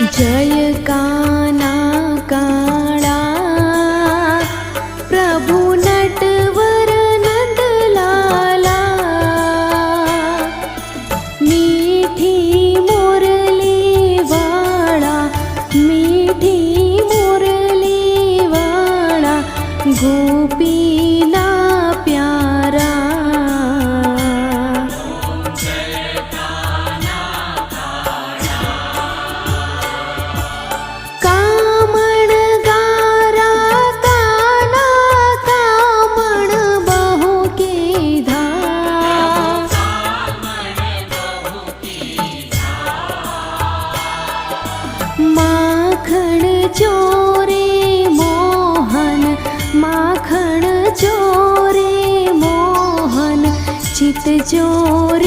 जय काना काळा प्रभु नटवर नंदलाला, मीठी मुरली वाळा, मीठी मुरली वाळा, गोपीना प्यारा। माखण चोरे मोहन, माखण चोरे मोहन, चित चोर